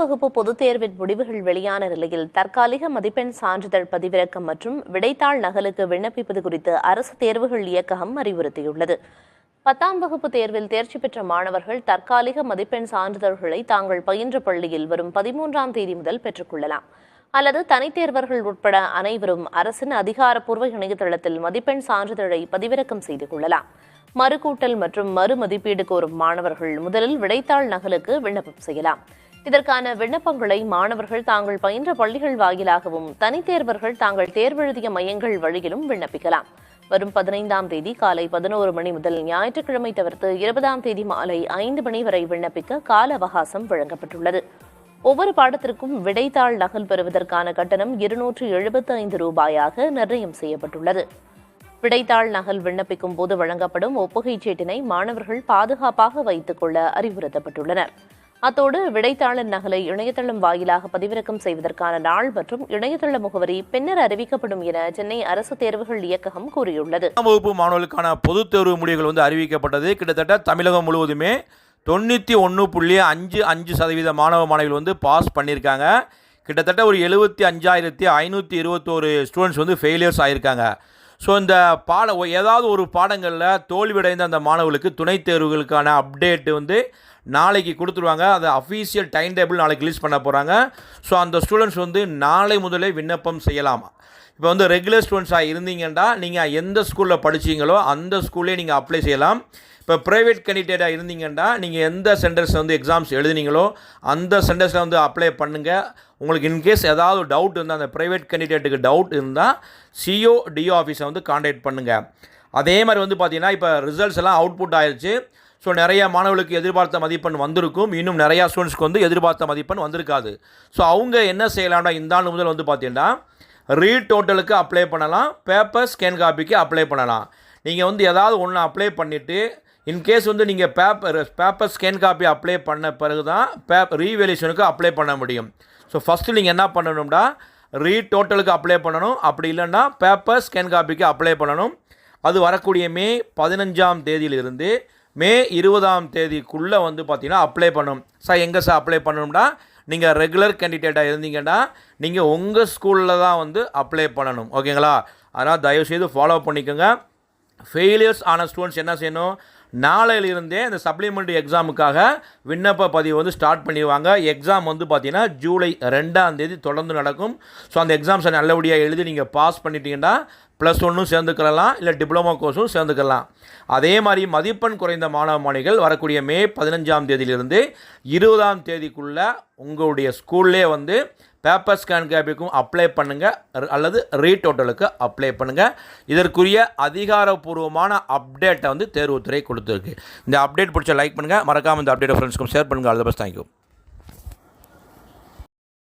வகுப்பு பொதுத் தேர்வின் முடிவுகள் வெளியான நிலையில் தற்காலிக மதிப்பெண் சான்றிதழ் பதிவிறக்கம் மற்றும் விடைத்தாள் நகலுக்கு விண்ணப்பிப்பது குறித்து அரசு தேர்வுகள் இயக்ககம் அறிவுறுத்தியுள்ளது. 10ஆம் வகுப்பு தேர்வில் தேர்ச்சி பெற்ற மாணவர்கள் தற்காலிக மதிப்பெண் சான்றிதழ்களை தாங்கள் பயின்ற பள்ளியில் வரும் 13ஆம் தேதி முதல் பெற்றுக்கொள்ளலாம். அல்லது தனித்தேர்வர்கள் உட்பட அனைவரும் அரசின் அதிகாரப்பூர்வ இணையதளத்தில் மதிப்பெண் சான்றிதழை பதிவிறக்கம் செய்து கொள்ளலாம். மறுகூட்டல் மற்றும் மறுமதிப்பீடு கோரும் மாணவர்கள் முதலில் விடைத்தாள் நகலுக்கு விண்ணப்பம் செய்யலாம். இதற்கான விண்ணப்பங்களை மாணவர்கள் தாங்கள் பயின்ற பள்ளிகள் வாயிலாகவும் தனித்தேர்வர்கள் தாங்கள் தேர்வெழுதிய மையங்கள் வழியிலும் விண்ணப்பிக்கலாம். வரும் 15ஆம் தேதி காலை 11 மணி முதல் ஞாயிற்றுக்கிழமை தவிர்த்து 20ஆம் தேதி மாலை 5 மணி வரை விண்ணப்பிக்க கால அவகாசம் வழங்கப்பட்டுள்ளது. ஒவ்வொரு பாடத்திற்கும் விடைத்தாள் நகல் பெறுவதற்கான கட்டணம் 275 ரூபாயாக நிர்ணயம் செய்யப்பட்டுள்ளது. விடைத்தாள் நகல் விண்ணப்பிக்கும் போது வழங்கப்படும் ஒப்புகைச் சீட்டினை மாணவர்கள் பாதுகாப்பாக வைத்துக் கொள்ள அறிவுறுத்தப்பட்டுள்ளனர். அத்தோடு விடைத்தாளின் நகலை இணையதளம் வாயிலாக பதிவிறக்கம் செய்வதற்கான நாள் மற்றும் இணையதள முகவரி பின்னர் அறிவிக்கப்படும் என சென்னை அரசு தேர்வுகள் இயக்ககம் கூறியுள்ளது. வகுப்பு மாணவர்களுக்கான பொதுத் தேர்வு முடிவுகள் அறிவிக்கப்பட்டது. கிட்டத்தட்ட தமிழகம் முழுவதுமே 91.55% மாணவ மாணவிகள் பாஸ் பண்ணியிருக்காங்க. கிட்டத்தட்ட ஒரு 75,521 ஸ்டூடெண்ட்ஸ் ஃபெயிலியர்ஸ் ஆகியிருக்காங்க. ஸோ இந்த ஏதாவது ஒரு பாடங்களில் தோல்வியடைந்த அந்த மாணவர்களுக்கு துணைத் தேர்வுகளுக்கான அப்டேட்டு நாளைக்கு கொடுத்துருவாங்க. அது அஃபீஷியல் டைம் டேபிள் நாளைக்கு ரிலீஸ் பண்ண போகிறாங்க. ஸோ அந்த ஸ்டூடெண்ட்ஸ் நாளை முதலே விண்ணப்பம் செய்யலாம். இப்போ ரெகுலர் ஸ்டூடெண்ட்ஸாக இருந்தீங்கன்னா நீங்கள் எந்த ஸ்கூலில் படிச்சீங்களோ அந்த ஸ்கூல்லே நீங்கள் அப்ளை செய்யலாம். இப்போ ப்ரைவேட் கேண்டிடேட்டாக இருந்தீங்கன்னா நீங்கள் எந்த சென்டர்ஸ் எக்ஸாம்ஸ் எழுதினீங்களோ அந்த சென்டர்ஸில் அப்ளை பண்ணுங்கள். உங்களுக்கு இன்கேஸ் ஏதாவது டவுட் இருந்தால் அந்த ப்ரைவேட் கேண்டிடேட்டுக்கு டவுட் இருந்தால் சிஓ டிஓ ஆஃபீஸை கான்டாக்ட் பண்ணுங்கள். அதே மாதிரி பார்த்தீங்கன்னா இப்போ ரிசல்ட்ஸ் எல்லாம் அவுட்புட் ஆயிடுச்சு. ஸோ நிறைய மாணவர்களுக்கு எதிர்பார்த்த மதிப்பெண் வந்திருக்கும். இன்னும் நிறையா ஸ்டூடெண்ட்ஸ்க்கு எதிர்பார்த்த மதிப்பெண் வந்திருக்காது. ஸோ அவங்க என்ன செய்யலாம்னா இந்த ஆண்டு முதல் பார்த்தீங்கன்னா ரீடோட்டலுக்கு அப்ளை பண்ணலாம், பேப்பர் ஸ்கேன் காப்பிக்கு அப்ளை பண்ணலாம். நீங்கள் ஏதாவது ஒன்று அப்ளை பண்ணிவிட்டு இன்கேஸ் நீங்கள் பேப்பர் ஸ்கேன் காப்பி அப்ளை பண்ண பிறகு தான் ரீவேல்யூஷனுக்கு அப்ளை பண்ண முடியும். ஸோ ஃபஸ்ட்டு நீங்கள் என்ன பண்ணணும்னா ரீடோட்டலுக்கு அப்ளை பண்ணணும். அப்படி இல்லைன்னா பேப்பர் ஸ்கேன் காப்பிக்கு அப்ளை பண்ணணும். அது வரக்கூடிய மே 15ஆம் தேதியிலிருந்து மே 20ஆம் தேதிக்குள்ளே பார்த்தீங்கன்னா அப்ளை பண்ணணும். சார் எங்கே சார் அப்ளை பண்ணணும்னா நீங்கள் ரெகுலர் கேண்டிடேட்டாக இருந்தீங்கன்னா நீங்கள் உங்கள் ஸ்கூலில் தான் அப்ளை பண்ணணும். ஓகேங்களா? அதனால் தயவுசெய்து ஃபாலோ பண்ணிக்கோங்க. ஃபெயிலியர்ஸ் ஆன ஸ்டூடெண்ட்ஸ் என்ன செய்யணும், நாளையிலிருந்தே இந்த சப்ளிமெண்ட்ரி எக்ஸாமுக்காக விண்ணப்ப பதிவு ஸ்டார்ட் பண்ணிடுவாங்க. எக்ஸாம் பார்த்தீங்கன்னா ஜூலை 2ஆம் தேதி தொடர்ந்து நடக்கும். ஸோ அந்த எக்ஸாம்ஸை நல்லபடியாக எழுதி நீங்கள் பாஸ் பண்ணிட்டீங்கன்னா +1 சேர்ந்துக்கலாம், இல்லை டிப்ளமோ கோர்ஸும் சேர்ந்துக்கலாம். அதே மாதிரி மதிப்பெண் குறைந்த மாணவ மாணவிகள் வரக்கூடிய மே 15ஆம் தேதியிலிருந்து 20ஆம் தேதிக்குள்ளே உங்களுடைய ஸ்கூல்லே பேப்பர் ஸ்கேன் காப்பிக்கும் அப்ளை பண்ணுங்கள், அல்லது ரீடோட்டலுக்கு அப்ளை பண்ணுங்கள். இதற்குரிய அதிகாரப்பூர்வமான அப்டேட்டை தேர்வுத்துறை கொடுத்துருக்கு. இந்த அப்டேட் பிடிச்ச லைக் பண்ணுங்கள், மறக்காமல் இந்த அப்டேட்டை ஃப்ரெண்ட்ஸ்க்கும் ஷேர் பண்ணுங்கள். All the best. தேங்க்யூ.